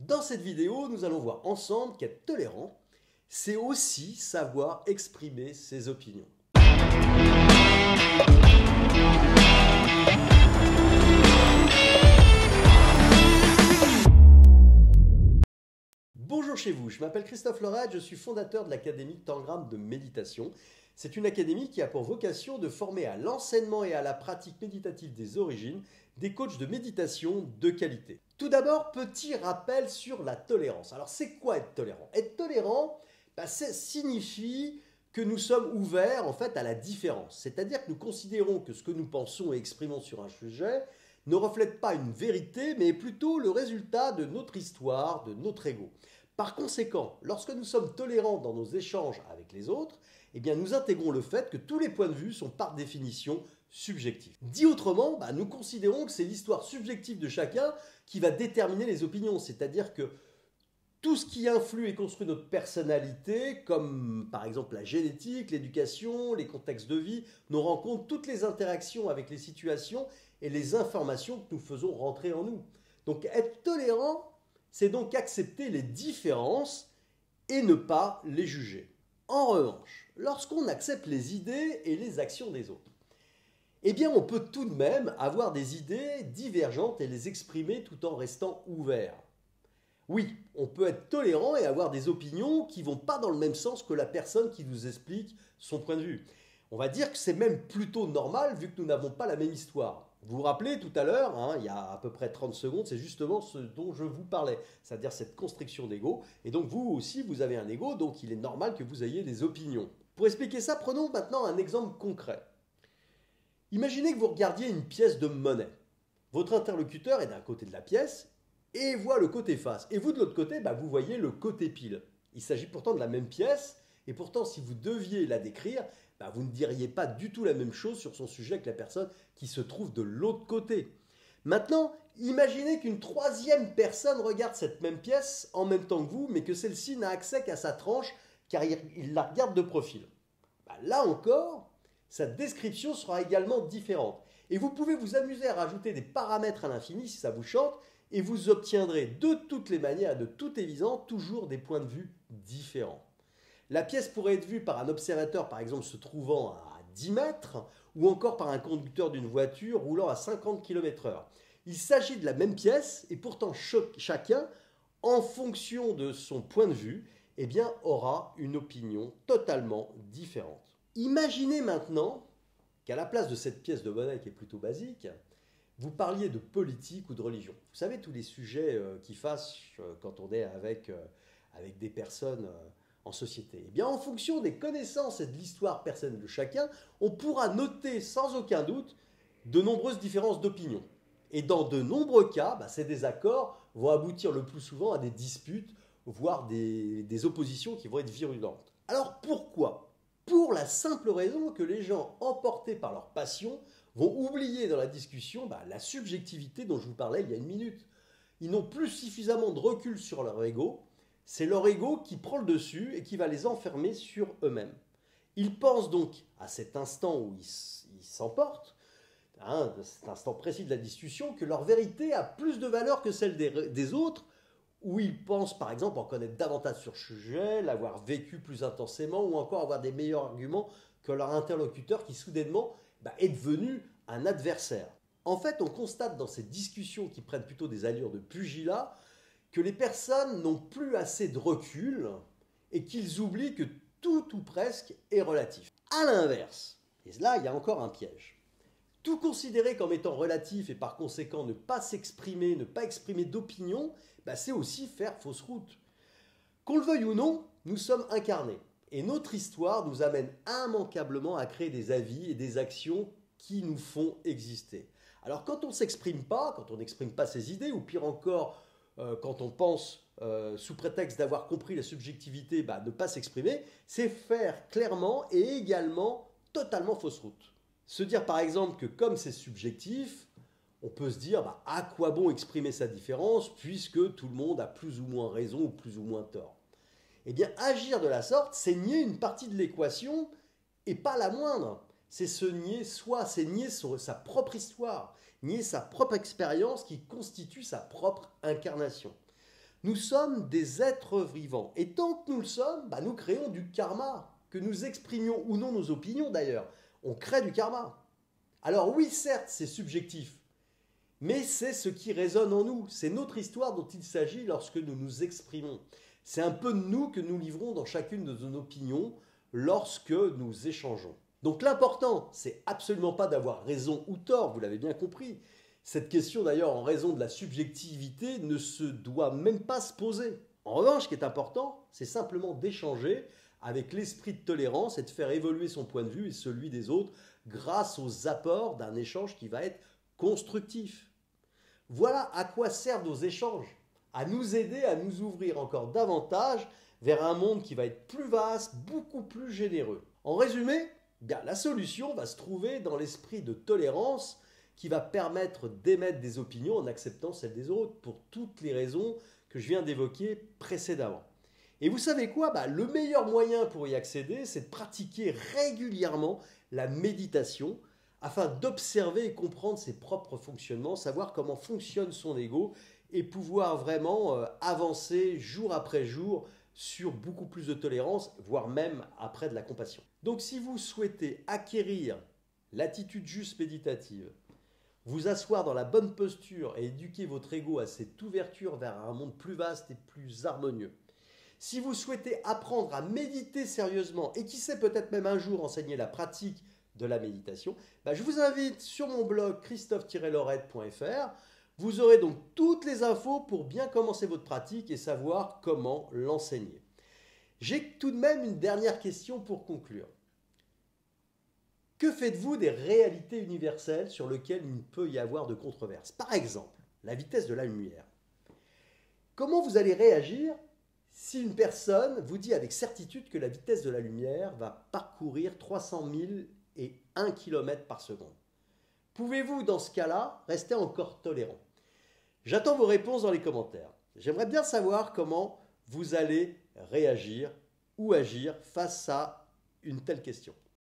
Dans cette vidéo, nous allons voir ensemble qu'être tolérant, c'est aussi savoir exprimer ses opinions. Bonjour chez vous, je m'appelle Christophe Lorette, je suis fondateur de l'Académie Tangram de méditation. C'est une académie qui a pour vocation de former à l'enseignement et à la pratique méditative des origines des coachs de méditation de qualité. Tout d'abord, petit rappel sur la tolérance. Alors c'est quoi être tolérant? Être tolérant, ça signifie que nous sommes ouverts en fait à la différence. C'est-à-dire que nous considérons que ce que nous pensons et exprimons sur un sujet ne reflète pas une vérité, mais plutôt le résultat de notre histoire, de notre ego. Par conséquent, lorsque nous sommes tolérants dans nos échanges avec les autres, nous intégrons le fait que tous les points de vue sont par définition subjectifs. Dit autrement, nous considérons que c'est l'histoire subjective de chacun qui va déterminer les opinions, c'est-à-dire que tout ce qui influe et construit notre personnalité, comme par exemple la génétique, l'éducation, les contextes de vie, nos rencontres, toutes les interactions avec les situations et les informations que nous faisons rentrer en nous. Donc être tolérant, c'est donc accepter les différences et ne pas les juger. En revanche, lorsqu'on accepte les idées et les actions des autres, on peut tout de même avoir des idées divergentes et les exprimer tout en restant ouvert. Oui, on peut être tolérant et avoir des opinions qui ne vont pas dans le même sens que la personne qui nous explique son point de vue. On va dire que c'est même plutôt normal vu que nous n'avons pas la même histoire. Vous vous rappelez tout à l'heure, il y a à peu près 30 secondes, c'est justement ce dont je vous parlais, c'est-à-dire cette construction d'ego. Et donc vous aussi, vous avez un ego, donc il est normal que vous ayez des opinions. Pour expliquer ça, prenons maintenant un exemple concret. Imaginez que vous regardiez une pièce de monnaie. Votre interlocuteur est d'un côté de la pièce et voit le côté face. Et vous de l'autre côté, vous voyez le côté pile. Il s'agit pourtant de la même pièce, et pourtant si vous deviez la décrire, vous ne diriez pas du tout la même chose sur son sujet que la personne qui se trouve de l'autre côté. Maintenant, imaginez qu'une troisième personne regarde cette même pièce en même temps que vous, mais que celle-ci n'a accès qu'à sa tranche car il la regarde de profil. Là encore, sa description sera également différente. Et vous pouvez vous amuser à rajouter des paramètres à l'infini si ça vous chante, et vous obtiendrez de toutes les manières, de toute évidence, toujours des points de vue différents. La pièce pourrait être vue par un observateur, par exemple, se trouvant à 10 mètres, ou encore par un conducteur d'une voiture roulant à 50 km/h. Il s'agit de la même pièce, et pourtant chacun, en fonction de son point de vue, aura une opinion totalement différente. Imaginez maintenant qu'à la place de cette pièce de monnaie qui est plutôt basique, vous parliez de politique ou de religion. Vous savez, tous les sujets qui fâchent quand on est avec des personnes en société. En fonction des connaissances et de l'histoire personnelle de chacun, on pourra noter sans aucun doute de nombreuses différences d'opinion. Et dans de nombreux cas, ces désaccords vont aboutir le plus souvent à des disputes, voire des oppositions qui vont être virulentes. Alors pourquoi ? Pour la simple raison que les gens emportés par leur passion vont oublier dans la discussion la subjectivité dont je vous parlais il y a une minute. Ils n'ont plus suffisamment de recul sur leur ego. C'est leur ego qui prend le dessus et qui va les enfermer sur eux-mêmes. Ils pensent donc à cet instant où ils s'emportent, cet instant précis de la discussion, que leur vérité a plus de valeur que celle des autres, où ils pensent par exemple en connaître davantage sur le sujet, l'avoir vécu plus intensément, ou encore avoir des meilleurs arguments que leur interlocuteur qui soudainement est devenu un adversaire. En fait, on constate dans ces discussions qui prennent plutôt des allures de pugilat que les personnes n'ont plus assez de recul et qu'ils oublient que tout ou presque est relatif. A l'inverse, et là il y a encore un piège, tout considérer comme étant relatif et par conséquent ne pas s'exprimer, ne pas exprimer d'opinion, c'est aussi faire fausse route. Qu'on le veuille ou non, nous sommes incarnés. Et notre histoire nous amène immanquablement à créer des avis et des actions qui nous font exister. Alors quand on ne s'exprime pas, quand on n'exprime pas ses idées, ou pire encore, quand on pense, sous prétexte d'avoir compris la subjectivité, ne pas s'exprimer, c'est faire clairement et également totalement fausse route. Se dire par exemple que comme c'est subjectif, on peut se dire à quoi bon exprimer sa différence puisque tout le monde a plus ou moins raison ou plus ou moins tort. Agir de la sorte, c'est nier une partie de l'équation et pas la moindre. C'est se nier soi, c'est nier sa propre histoire, nier sa propre expérience qui constitue sa propre incarnation. Nous sommes des êtres vivants. Et tant que nous le sommes, nous créons du karma. Que nous exprimions ou non nos opinions d'ailleurs, on crée du karma. Alors oui, certes, c'est subjectif. Mais c'est ce qui résonne en nous. C'est notre histoire dont il s'agit lorsque nous nous exprimons. C'est un peu de nous que nous livrons dans chacune de nos opinions lorsque nous échangeons. Donc l'important, c'est absolument pas d'avoir raison ou tort, vous l'avez bien compris. Cette question d'ailleurs, en raison de la subjectivité, ne se doit même pas se poser. En revanche, ce qui est important, c'est simplement d'échanger avec l'esprit de tolérance et de faire évoluer son point de vue et celui des autres grâce aux apports d'un échange qui va être constructif. Voilà à quoi servent nos échanges, à nous aider à nous ouvrir encore davantage vers un monde qui va être plus vaste, beaucoup plus généreux. En résumé, la solution va se trouver dans l'esprit de tolérance qui va permettre d'émettre des opinions en acceptant celles des autres pour toutes les raisons que je viens d'évoquer précédemment. Et vous savez quoi? Le meilleur moyen pour y accéder, c'est de pratiquer régulièrement la méditation afin d'observer et comprendre ses propres fonctionnements, savoir comment fonctionne son ego et pouvoir vraiment avancer jour après jour sur beaucoup plus de tolérance, voire même après de la compassion. Donc si vous souhaitez acquérir l'attitude juste méditative, vous asseoir dans la bonne posture et éduquer votre ego à cette ouverture vers un monde plus vaste et plus harmonieux, si vous souhaitez apprendre à méditer sérieusement et qui sait peut-être même un jour enseigner la pratique de la méditation, je vous invite sur mon blog christophe-lorette.fr. Vous aurez donc toutes les infos pour bien commencer votre pratique et savoir comment l'enseigner. J'ai tout de même une dernière question pour conclure. Que faites-vous des réalités universelles sur lesquelles il ne peut y avoir de controverse? Par exemple, la vitesse de la lumière. Comment vous allez réagir si une personne vous dit avec certitude que la vitesse de la lumière va parcourir 300 001 km par seconde? Pouvez-vous, dans ce cas-là, rester encore tolérant? J'attends vos réponses dans les commentaires. J'aimerais bien savoir comment vous allez réagir ou agir face à une telle question.